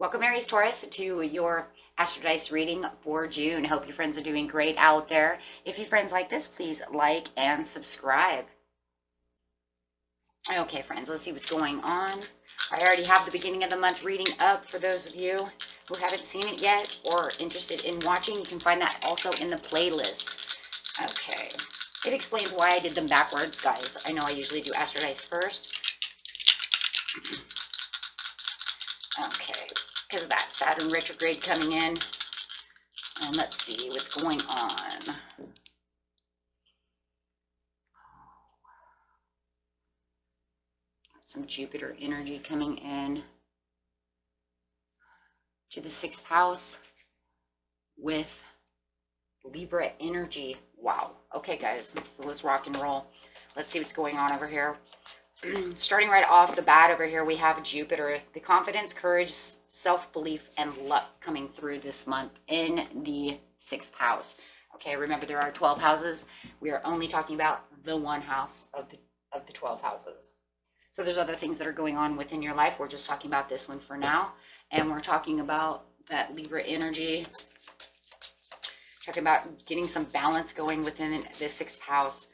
Welcome, Aries, Taurus, to your Astrodice reading for June. Hope your friends are doing great out there. If your friends like this, please like and subscribe. Okay, friends, let's see what's going on. I already have the beginning of the month reading up for those of you who haven't seen it yet or interested in watching. You can find that also in the playlist. Okay. It explains why I did them backwards, guys. I know I usually do Astrodice first. Okay. Because of that Saturn retrograde coming in. And let's see what's going on. Some Jupiter energy coming in to the 6th house with Libra energy. Wow. Okay, guys, so let's rock and roll. Let's see what's going on over here. Starting right off the bat over here, we have Jupiter, the confidence, courage, self-belief, and luck coming through this month in the 6th house. Okay, remember there are 12 houses. We are only talking about the one house of the 12 houses. So there's other things that are going on within your life. We're just talking about this one for now. And we're talking about that Libra energy. Talking about getting some balance going within the 6th house.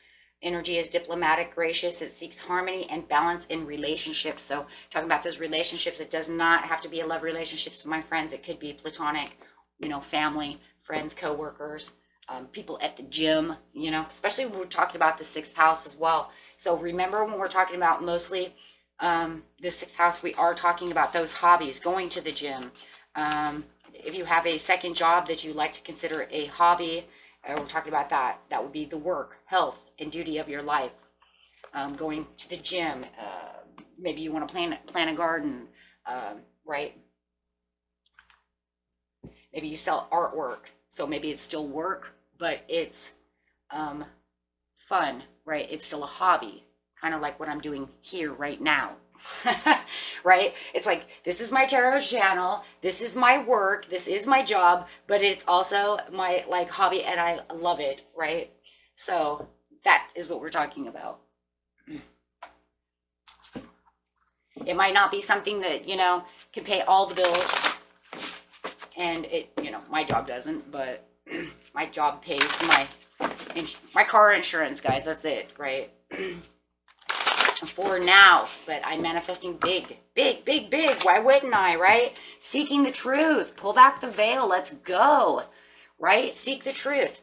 Energy is diplomatic, gracious. It seeks harmony and balance in relationships. So talking about those relationships, it does not have to be a love relationship with my friends. It could be platonic, you know, family, friends, co-workers, people at the gym, you know, especially when we're talking about the 6th house as well. So remember, when we're talking about mostly the 6th house, we are talking about those hobbies, going to the gym. If you have a second job that you like to consider a hobby, we're talking about that. That would be the work, health, and duty of your life. Going to the gym. Maybe you want to plant a garden, right? Maybe you sell artwork. So maybe it's still work, but it's fun, right? It's still a hobby, kind of like what I'm doing here right now. Right? It's like, this is my tarot channel, this is my work, this is my job, but it's also my like hobby, and I love it, right? So that is what we're talking about. It might not be something that, you know, can pay all the bills, and it, you know, my job doesn't, but my job pays my car insurance, guys. That's it, right? For now, but I'm manifesting big. Why wouldn't I, right? Seeking the truth. Pull back the veil. Let's go, right? Seek the truth.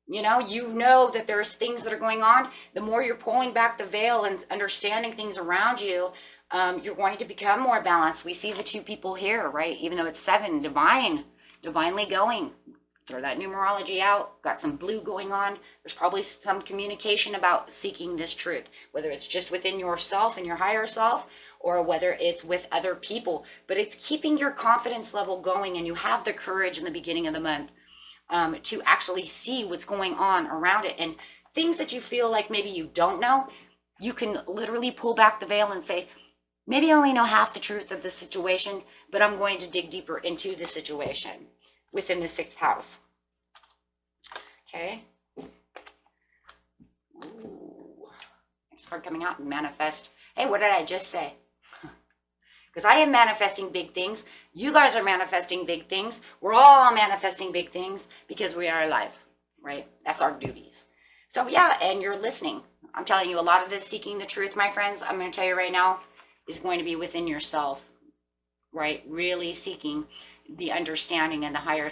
You know that there's things that are going on. The more you're pulling back the veil and understanding things around you, you're going to become more balanced. We see the two people here, right? Even though it's 7, divinely going. Throw that numerology out. Got some blue going on. There's probably some communication about seeking this truth, whether it's just within yourself and your higher self, or whether it's with other people. But it's keeping your confidence level going, and you have the courage in the beginning of the month to actually see what's going on around it. And things that you feel like maybe you don't know, you can literally pull back the veil and say, maybe I only know half the truth of the situation, but I'm going to dig deeper into the situation within the 6th house. Okay. Ooh. Next card coming out, manifest. Hey, what did I just say? Because I am manifesting big things. You guys are manifesting big things. We're all manifesting big things because we are alive, right? That's our duties. So yeah, and you're listening. I'm telling you, a lot of this seeking the truth, my friends, I'm going to tell you right now, is going to be within yourself, right? Really seeking the understanding and the higher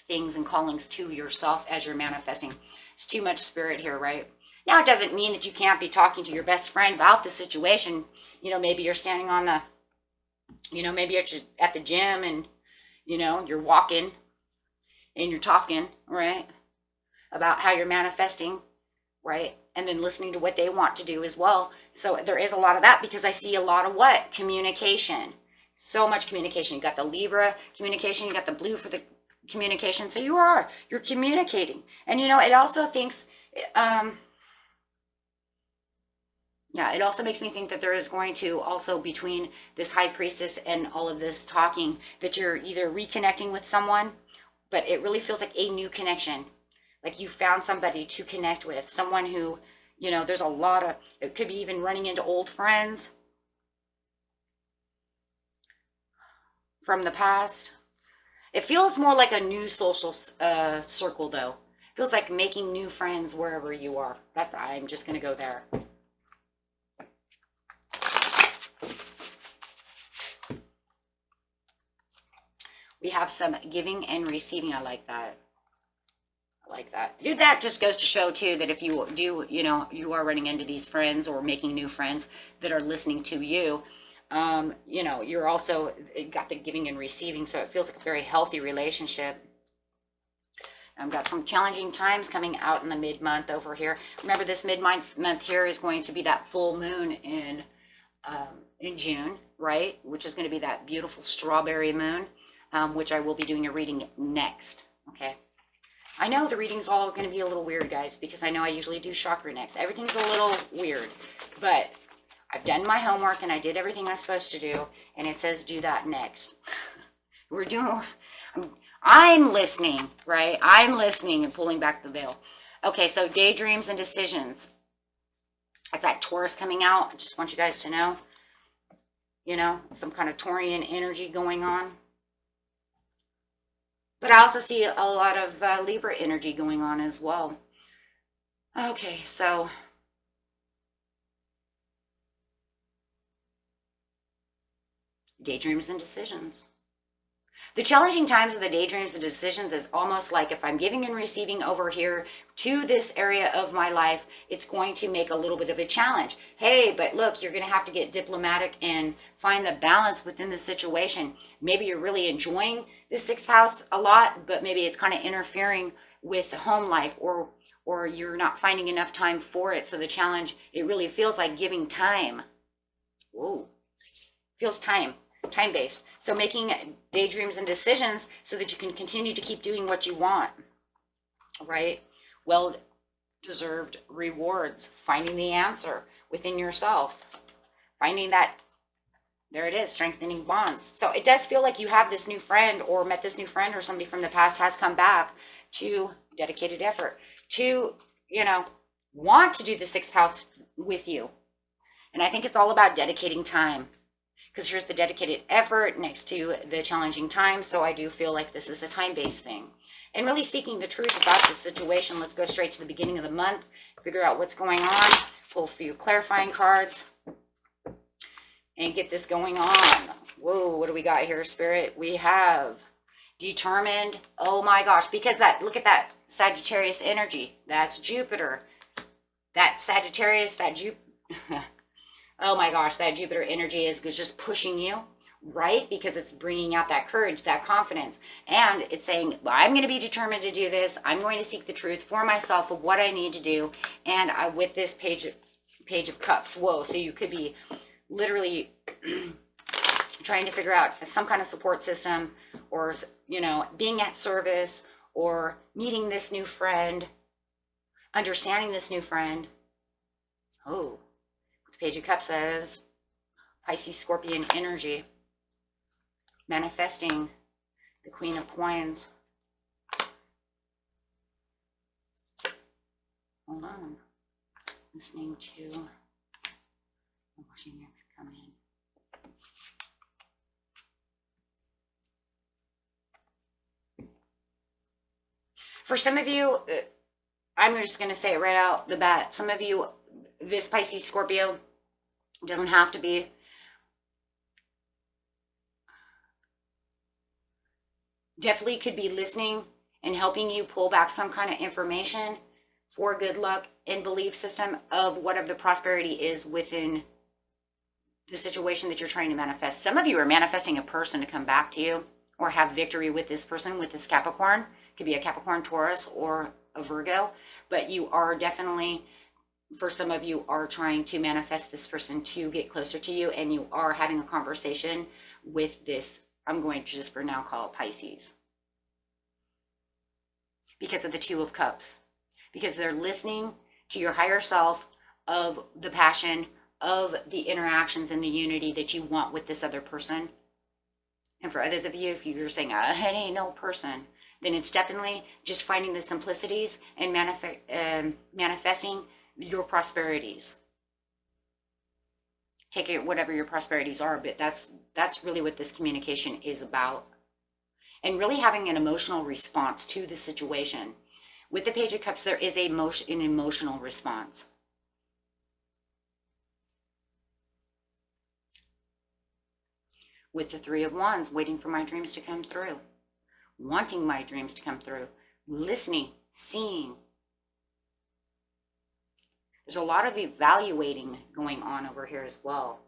things and callings to yourself as you're manifesting. It's too much spirit here, right? Now, it doesn't mean that you can't be talking to your best friend about the situation. You know, maybe you're standing on the, you know, maybe you're at the gym and, you know, you're walking and you're talking, right? About how you're manifesting, right? And then listening to what they want to do as well. So there is a lot of that, because I see a lot of what? Communication. So much communication. You got the Libra communication. You got the blue for the communication. So you're communicating. And you know, it also thinks, yeah, it also makes me think that there is going to also, between this high priestess and all of this talking, that you're either reconnecting with someone, but it really feels like a new connection. Like you found somebody to connect with, someone who, you know, there's a lot of, it could be even running into old friends from the past. It feels more like a new social circle, though. It feels like making new friends wherever you are. I'm just going to go there. We have some giving and receiving. I like that. I like that. That just goes to show, too, that if you do, you know, you are running into these friends or making new friends that are listening to you, you know, you're also got the giving and receiving. So it feels like a very healthy relationship. I've got some challenging times coming out in the mid-month over here. Remember, this mid-month here is going to be that full moon in June, right? Which is going to be that beautiful strawberry moon. Which I will be doing a reading next, okay? I know the reading's all going to be a little weird, guys, because I know I usually do chakra next. Everything's a little weird, but I've done my homework and I did everything I'm supposed to do, and it says do that next. I'm listening, right? I'm listening and pulling back the veil. Okay, so daydreams and decisions. That's that Taurus coming out. I just want you guys to know, you know, some kind of Taurian energy going on. But I also see a lot of Libra energy going on as well. Okay, so daydreams and decisions. The challenging times of the daydreams and decisions is almost like if I'm giving and receiving over here to this area of my life, it's going to make a little bit of a challenge. Hey, but look, you're going to have to get diplomatic and find the balance within the situation. Maybe you're really enjoying the sixth house a lot, but maybe it's kind of interfering with home life, or you're not finding enough time for it. So the challenge, it really feels like giving time. Whoa, feels time-based. So making daydreams and decisions so that you can continue to keep doing what you want, right? Well-deserved rewards, finding the answer within yourself, finding that, there it is, strengthening bonds. So it does feel like you have this new friend or met this new friend, or somebody from the past has come back to dedicated effort, to, you know, want to do the sixth house with you. And I think it's all about dedicating time. Because here's the dedicated effort next to the challenging time. So I do feel like this is a time-based thing. And really seeking the truth about the situation. Let's go straight to the beginning of the month. Figure out what's going on. Pull a few clarifying cards. And get this going on. Whoa, what do we got here, Spirit? We have determined. Oh my gosh. Because look at that Sagittarius energy. That's Jupiter. That Sagittarius, that Jupiter. Oh my gosh, that Jupiter energy is just pushing you, right? Because it's bringing out that courage, that confidence. And it's saying, well, I'm going to be determined to do this. I'm going to seek the truth for myself of what I need to do. And with this page of cups, whoa, so you could be literally trying to figure out some kind of support system, or, you know, being at service, or meeting this new friend, understanding this new friend. Oh. Page of Cups says Pisces Scorpion energy, manifesting the Queen of Coins. Hold on, listening to watching it come in. For some of you, I'm just going to say it right out the bat. Some of you, this Pisces Scorpio, doesn't have to be. Definitely could be listening and helping you pull back some kind of information for good luck and belief system of whatever the prosperity is within the situation that you're trying to manifest. Some of you are manifesting a person to come back to you, or have victory with this person, with this Capricorn. It could be a Capricorn, Taurus, or a Virgo, but you are definitely, for some of you, are trying to manifest this person to get closer to you, and you are having a conversation with this, I'm going to just for now call it Pisces. because of the Two of Cups, because they're listening to your higher self of the passion, of the interactions and the unity that you want with this other person. And for others of you, if you're saying, it ain't no person, then it's definitely just finding the simplicities and manifesting your prosperities. Take it whatever your prosperities are, but that's really what this communication is about. And really having an emotional response to the situation. With the Page of Cups, there is an emotional response. With the Three of Wands, waiting for my dreams to come through. Wanting my dreams to come through. Listening, seeing. There's a lot of evaluating going on over here as well.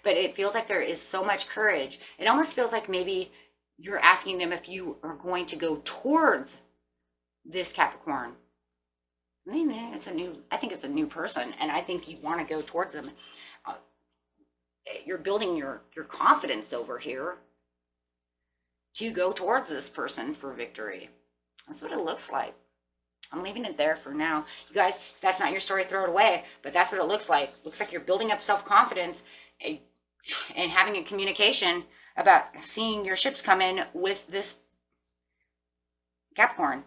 But it feels like there is so much courage. It almost feels like maybe you're asking them if you are going to go towards this Capricorn. I mean, I think it's a new person, and I think you want to go towards them. You're building your confidence over here to go towards this person for victory. That's what it looks like. I'm leaving it there for now. You guys, if that's not your story, throw it away. But that's what it looks like. Looks like you're building up self-confidence and having a communication about seeing your ships come in with this Capricorn.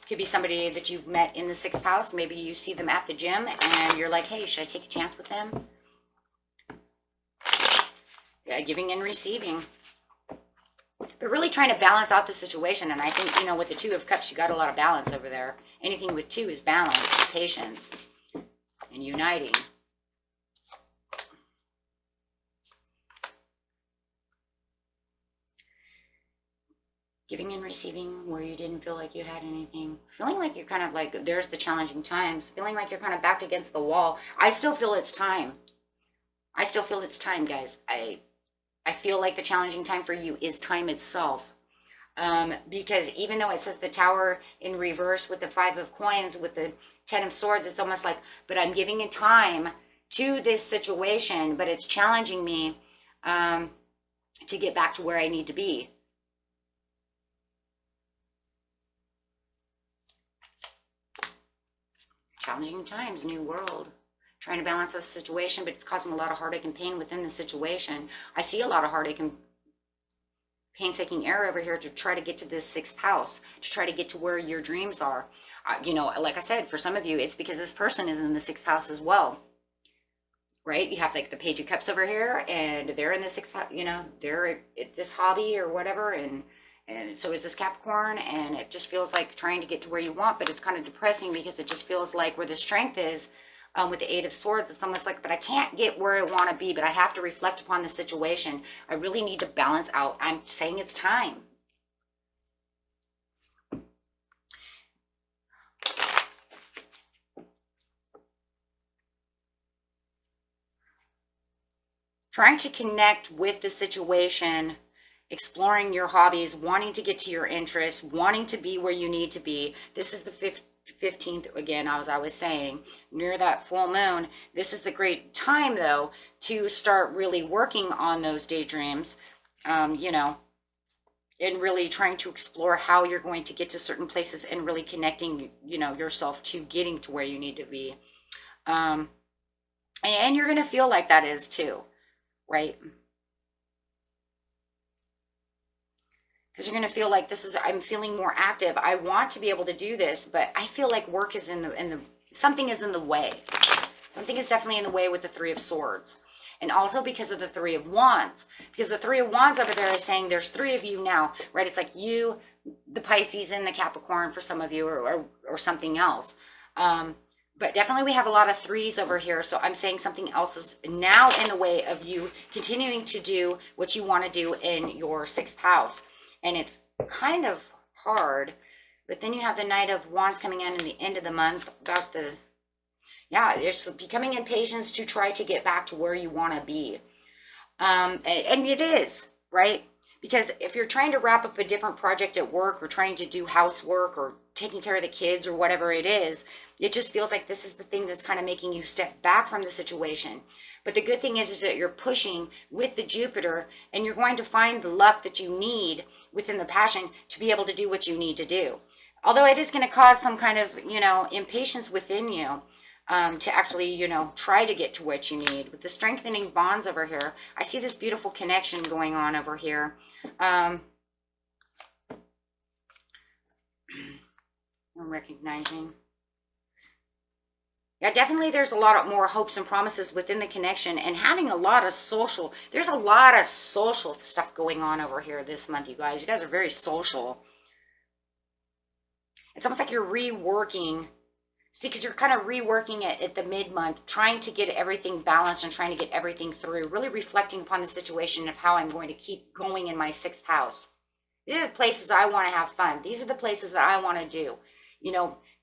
Could be somebody that you've met in the 6th house. Maybe you see them at the gym and you're like, hey, should I take a chance with them? Yeah, giving and receiving. But really trying to balance out the situation. And I think, you know, with the Two of Cups, you got a lot of balance over there. Anything with two is balance, patience, and uniting. Giving and receiving where you didn't feel like you had anything. Feeling like you're kind of like, there's the challenging times. Feeling like you're kind of backed against the wall. I still feel it's time. I still feel it's time, guys. I feel like the challenging time for you is time itself. Because even though it says the Tower in reverse with the 5 of Coins, with the 10 of Swords, it's almost like, but I'm giving it time to this situation, but it's challenging me to get back to where I need to be. Challenging times, new world. Trying to balance this situation, but it's causing a lot of heartache and pain within the situation. I see a lot of heartache and painstaking error over here to try to get to this 6th house, to try to get to where your dreams are. You know, like I said, for some of you, it's because this person is in the 6th house as well. Right? You have like the Page of Cups over here, and they're in the 6th house, you know, they're at this hobby or whatever, and so is this Capricorn, and it just feels like trying to get to where you want, but it's kind of depressing because it just feels like where the strength is, with the 8 of Swords, it's almost like, but I can't get where I want to be, but I have to reflect upon the situation. I really need to balance out. I'm saying it's time. Trying to connect with the situation, exploring your hobbies, wanting to get to your interests, wanting to be where you need to be. This is the 15th, again, as I was saying, near that full moon. This is the great time, though, to start really working on those daydreams, you know, and really trying to explore how you're going to get to certain places and really connecting, you know, yourself to getting to where you need to be. And you're going to feel like that is too, right? Because you're going to feel like this is, I'm feeling more active. I want to be able to do this, but I feel like work is in the something is in the way. Something is definitely in the way with the 3 of Swords. And also because of the 3 of Wands. Because the 3 of Wands over there is saying there's 3 of you now, right? It's like you, the Pisces, and the Capricorn for some of you, or something else. But definitely we have a lot of 3s over here. So I'm saying something else is now in the way of you continuing to do what you want to do in your 6th house. And it's kind of hard, but then you have the Knight of Wands coming in the end of the month about the, yeah, there's becoming impatience to try to get back to where you want to be. And it is, right? Because if you're trying to wrap up a different project at work or trying to do housework or taking care of the kids or whatever it is, it just feels like this is the thing that's kind of making you step back from the situation. But the good thing is that you're pushing with the Jupiter, and you're going to find the luck that you need within the passion to be able to do what you need to do. Although it is going to cause some kind of, impatience within you to actually, try to get to what you need. With the strengthening bonds over here, I see this beautiful connection going on over here. I'm recognizing. Yeah, definitely there's a lot more hopes and promises within the connection, and having a lot of there's a lot of social stuff going on over here this month, you guys. You guys are very social. It's almost like you're reworking. See, because you're kind of reworking it at the mid-month, trying to get everything balanced and trying to get everything through, really reflecting upon the situation of how I'm going to keep going in my 6th house. These are the places I want to have fun. These are the places that I want to do.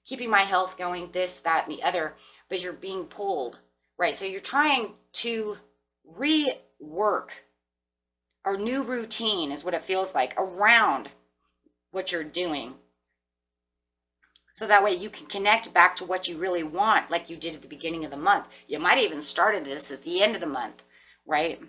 Keeping my health going, this, that, and the other, but you're being pulled, right? So you're trying to rework a new routine is what it feels like around what you're doing. So that way you can connect back to what you really want, like you did at the beginning of the month. You might have even started this at the end of the month, right?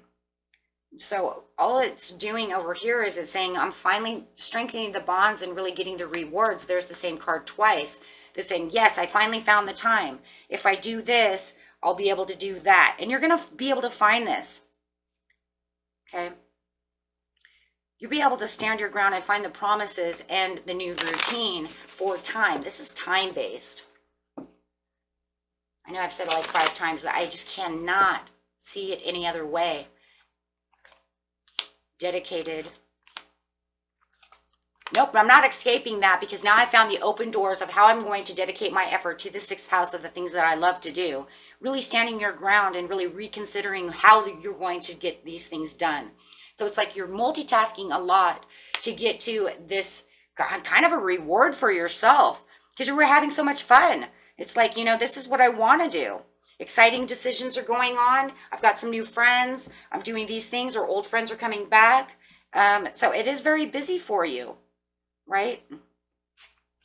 So all it's doing over here is it's saying, I'm finally strengthening the bonds and really getting the rewards. There's the same card twice. That's saying, yes, I finally found the time. If I do this, I'll be able to do that. And you're going to be able to find this. Okay? You'll be able to stand your ground and find the promises and the new routine for time. This is time-based. I know I've said it like 5 times, but I just cannot see it any other way. Dedicated. Nope, I'm not escaping that, because now I found the open doors of how I'm going to dedicate my effort to the 6th house of the things that I love to do. Really standing your ground and really reconsidering how you're going to get these things done. So it's like you're multitasking a lot to get to this kind of a reward for yourself, because you were having so much fun. It's like, this is what I want to do. Exciting decisions are going on. I've got some new friends. I'm doing these things, or old friends are coming back. So it is very busy for you, right?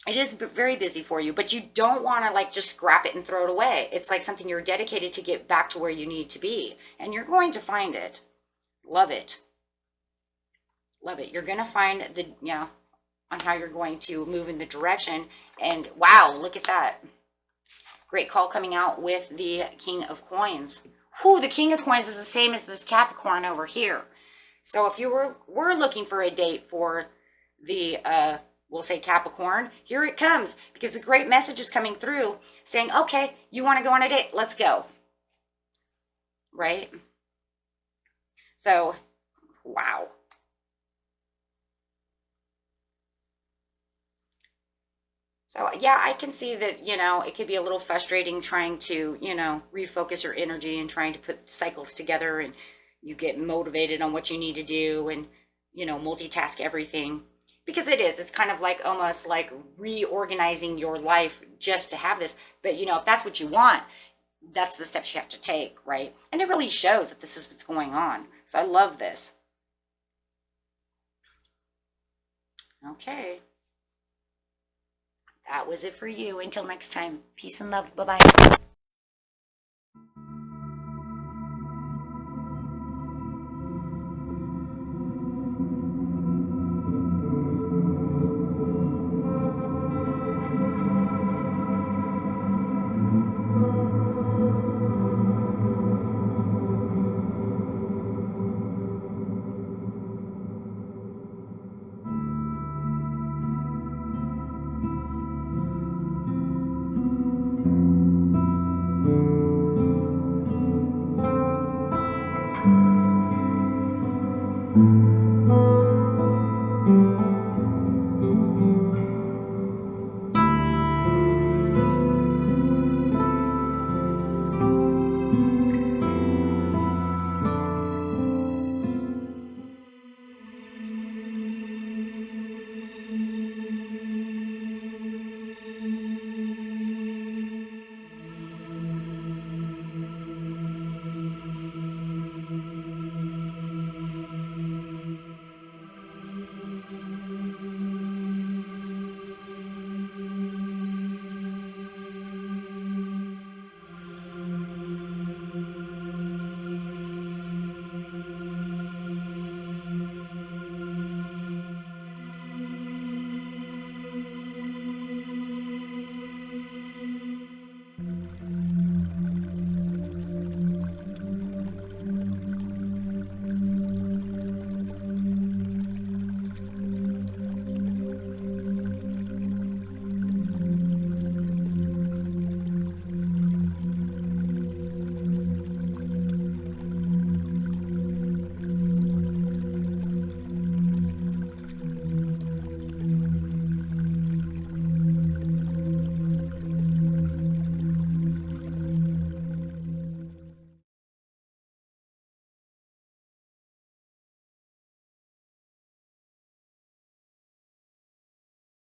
It is very busy for you, but you don't want to just scrap it and throw it away. It's like something you're dedicated to get back to where you need to be, and you're going to find it. Love it. Love it. You're going to find on how you're going to move in the direction. And wow, look at that. Great call coming out with the King of Coins. Whew, the King of Coins is the same as this Capricorn over here. So if you were looking for a date for the, we'll say Capricorn, here it comes. Because a great message is coming through saying, okay, you want to go on a date? Let's go. Right? So, wow. So yeah, I can see that, it could be a little frustrating trying to, refocus your energy and trying to put cycles together, and you get motivated on what you need to do and, multitask everything, because it's kind of like almost like reorganizing your life just to have this. But, if that's what you want, that's the steps you have to take, right? And it really shows that this is what's going on. So I love this. Okay. That was it for you. Until next time, peace and love. Bye-bye.